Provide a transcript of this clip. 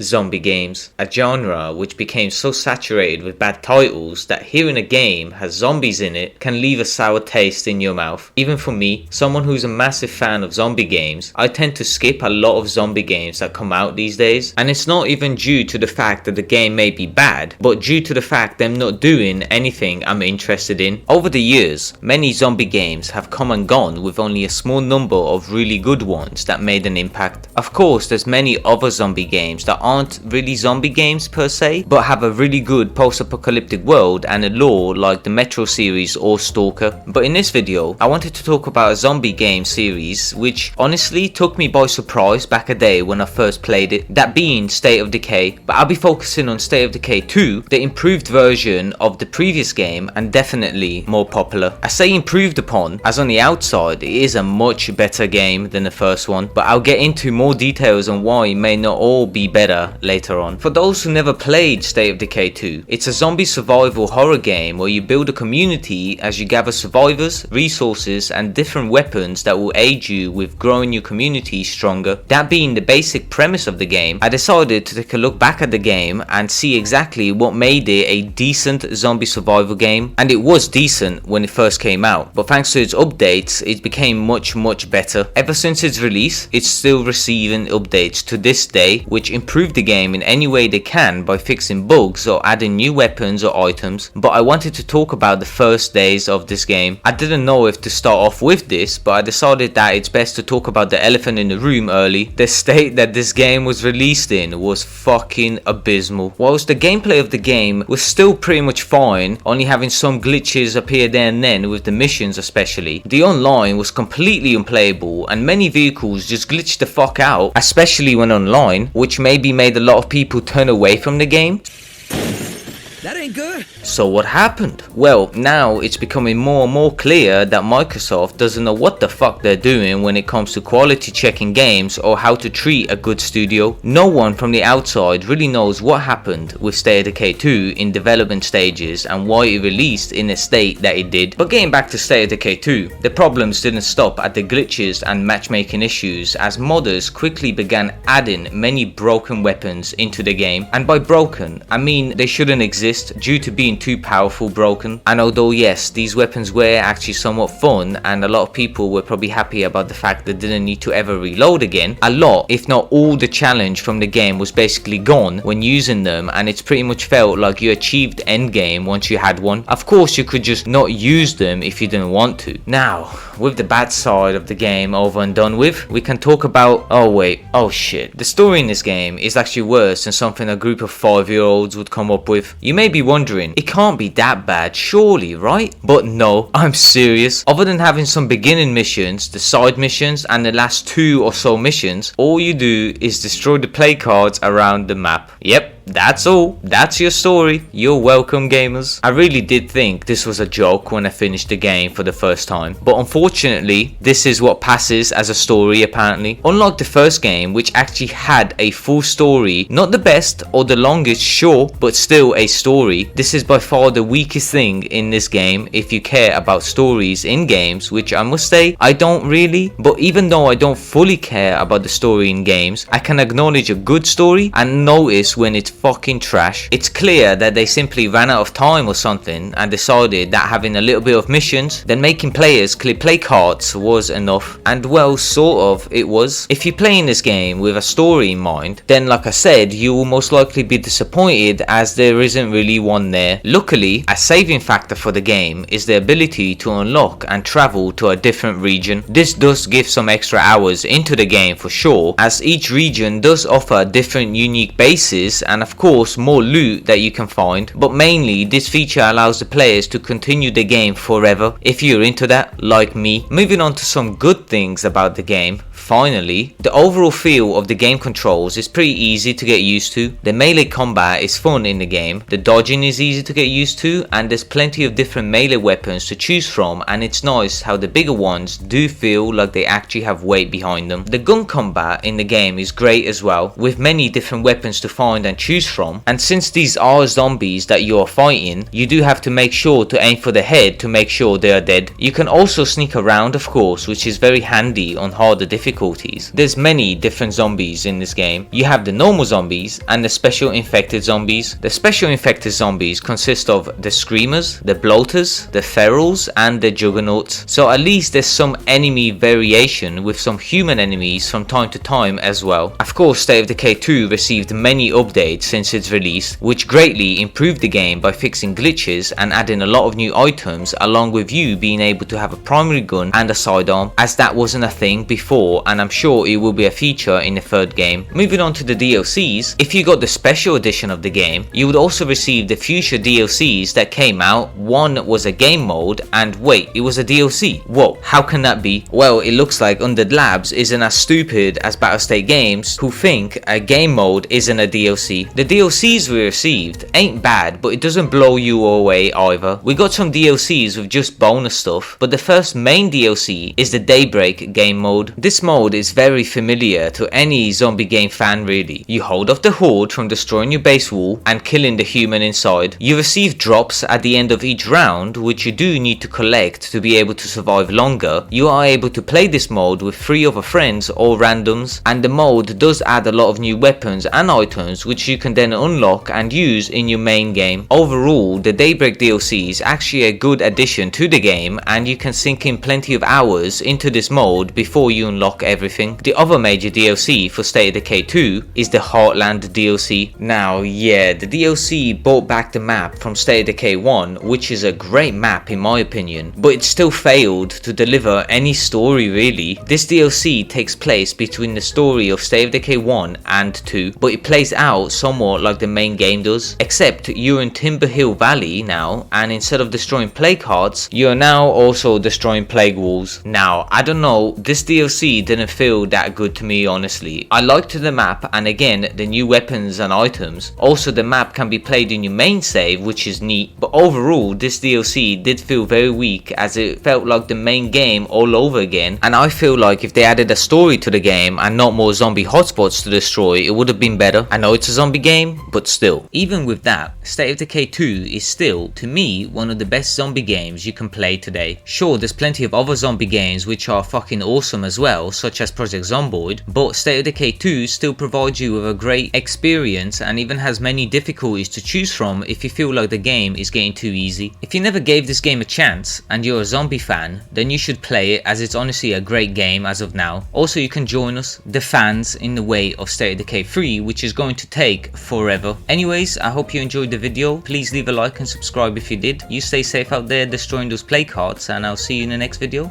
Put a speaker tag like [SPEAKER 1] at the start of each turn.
[SPEAKER 1] Zombie games, a genre which became so saturated with bad titles that hearing a game has zombies in it can leave a sour taste in your mouth. Even for me, someone who's a massive fan of zombie games, I tend to skip a lot of zombie games that come out these days, and it's not even due to the fact that the game may be bad, but due to the fact them not doing anything I'm interested in. Over the years, many zombie games have come and gone with only a small number of really good ones that made an impact. Of course, there's many other zombie games that aren't really zombie games per se, but have a really good post-apocalyptic world and a lore like the Metro series or Stalker. But in this video, I wanted to talk about a zombie game series which honestly took me by surprise back a day when I first played it, that being State of Decay. But I'll be focusing on State of Decay 2, the improved version of the previous game and definitely more popular. I say improved upon, as on the outside it is a much better game than the first one, but I'll get into more details on why it may not all be better later on. For those who never played State of Decay 2, it's a zombie survival horror game where you build a community as you gather survivors, resources and different weapons that will aid you with growing your community stronger. That being the basic premise of the game, I decided to take a look back at the game and see exactly what made it a decent zombie survival game. And it was decent when it first came out, but thanks to its updates it became much better. Ever since its release, it's still receiving updates to this day which improve the game in any way they can by fixing bugs or adding new weapons or items. But I wanted to talk about the first days of this game. I didn't know if to start off with this, but I decided that it's best to talk about the elephant in the room early. The state that this game was released in was fucking abysmal. Whilst the gameplay of the game was still pretty much fine, only having some glitches appear there and then with the missions especially, the online was completely unplayable and many vehicles just glitched the fuck out, especially when online, which maybe made a lot of people turn away from the game.
[SPEAKER 2] That ain't good.
[SPEAKER 1] So what happened? Well, now it's becoming more and more clear that Microsoft doesn't know what the fuck they're doing when it comes to quality checking games or how to treat a good studio. No one from the outside really knows what happened with State of Decay 2 in development stages and why it released in a state that it did. But getting back to State of Decay 2, the problems didn't stop at the glitches and matchmaking issues, as modders quickly began adding many broken weapons into the game. And by broken, I mean they shouldn't exist due to being too powerful broken. And although yes, these weapons were actually somewhat fun and a lot of people were probably happy about the fact they didn't need to ever reload again, a lot, if not all, the challenge from the game was basically gone when using them, and it's pretty much felt like you achieved endgame once you had one. Of course you could just not use them if you didn't want to. Now, with the bad side of the game over and done with, we can talk about, oh shit, the story in this game is actually worse than something a group of 5-year-olds would come up with. You may be wondering, it can't be that bad surely, right? But no, I'm serious. Other than having some beginning missions, the side missions and the last 2 or so missions, all you do is destroy the play cards around the map. Yep, that's all. That's your story. You're welcome, gamers. I really did think this was a joke when I finished the game for the first time, but unfortunately this is what passes as a story apparently. Unlike the first game, which actually had a full story, not the best or the longest, sure, but still a story, this is by far the weakest thing in this game if you care about stories in games, which I must say I don't really. But even though I don't fully care about the story in games, I can acknowledge a good story and notice when it's fucking trash. It's clear that they simply ran out of time or something and decided that having a little bit of missions, then making players clear play cards was enough. And well, sort of, it was. If you're playing this game with a story in mind, then like I said, you will most likely be disappointed as there isn't really one there. Luckily, a saving factor for the game is the ability to unlock and travel to a different region. This does give some extra hours into the game for sure, as each region does offer different unique bases and of course more loot that you can find, but mainly this feature allows the players to continue the game forever if you're into that like me. Moving on to some good things about the game. Finally, the overall feel of the game controls is pretty easy to get used to. The melee combat is fun in the game, the dodging is easy to get used to, and there's plenty of different melee weapons to choose from, and it's nice how the bigger ones do feel like they actually have weight behind them. The gun combat in the game is great as well, with many different weapons to find and choose from, and since these are zombies that you are fighting, you do have to make sure to aim for the head to make sure they are dead. You can also sneak around of course, which is very handy on harder difficulties difficulties. There's many different zombies in this game. You have the normal zombies and the special infected zombies. The special infected zombies consist of the screamers, the bloaters, the ferals, and the juggernauts. So at least there's some enemy variation with some human enemies from time to time as well. Of course, State of Decay 2 received many updates since its release, which greatly improved the game by fixing glitches and adding a lot of new items, along with you being able to have a primary gun and a sidearm, as that wasn't a thing before, and I'm sure it will be a feature in the third game. Moving on to the DLCs, if you got the special edition of the game, you would also receive the future DLCs that came out. One was a game mode, and wait, it was a DLC. Whoa, how can that be? Well, it looks like Undead Labs isn't as stupid as Battlestate Games, who think a game mode isn't a DLC. The DLCs we received ain't bad, but it doesn't blow you away either. We got some DLCs with just bonus stuff, but the first main DLC is the Daybreak game mode. This mode is very familiar to any zombie game fan really. You hold off the horde from destroying your base wall and killing the human inside. You receive drops at the end of each round, which you do need to collect to be able to survive longer. You are able to play this mode with 3 other friends or randoms, and the mode does add a lot of new weapons and items which you can then unlock and use in your main game. Overall, the Daybreak DLC is actually a good addition to the game, and you can sink in plenty of hours into this mode before you unlock everything. The other major DLC for State of Decay 2 is the Heartland DLC. Now, yeah, the DLC brought back the map from State of Decay 1, which is a great map in my opinion, but it still failed to deliver any story really. This DLC takes place between the story of State of Decay 1 and 2, but it plays out somewhat like the main game does, except you're in Timber Hill Valley now, and instead of destroying plague hearts, you are now also destroying plague walls. Now, I don't know, this DLC didn't feel that good to me honestly. I liked the map, and again, the new weapons and items. Also, the map can be played in your main save, which is neat, but overall, this DLC did feel very weak, as it felt like the main game all over again, and I feel like if they added a story to the game and not more zombie hotspots to destroy, it would have been better. I know it's a zombie game, but still. Even with that, State of Decay 2 is still, to me, one of the best zombie games you can play today. Sure, there's plenty of other zombie games which are fucking awesome as well, such as Project Zomboid, but State of Decay 2 still provides you with a great experience and even has many difficulties to choose from if you feel like the game is getting too easy. If you never gave this game a chance and you're a zombie fan, then you should play it, as it's honestly a great game as of now. Also, you can join us, the fans, in the way of State of Decay 3, which is going to take forever. Anyways, I hope you enjoyed the video. Please leave a like and subscribe if you did. You stay safe out there destroying those plague hearts, and I'll see you in the next video.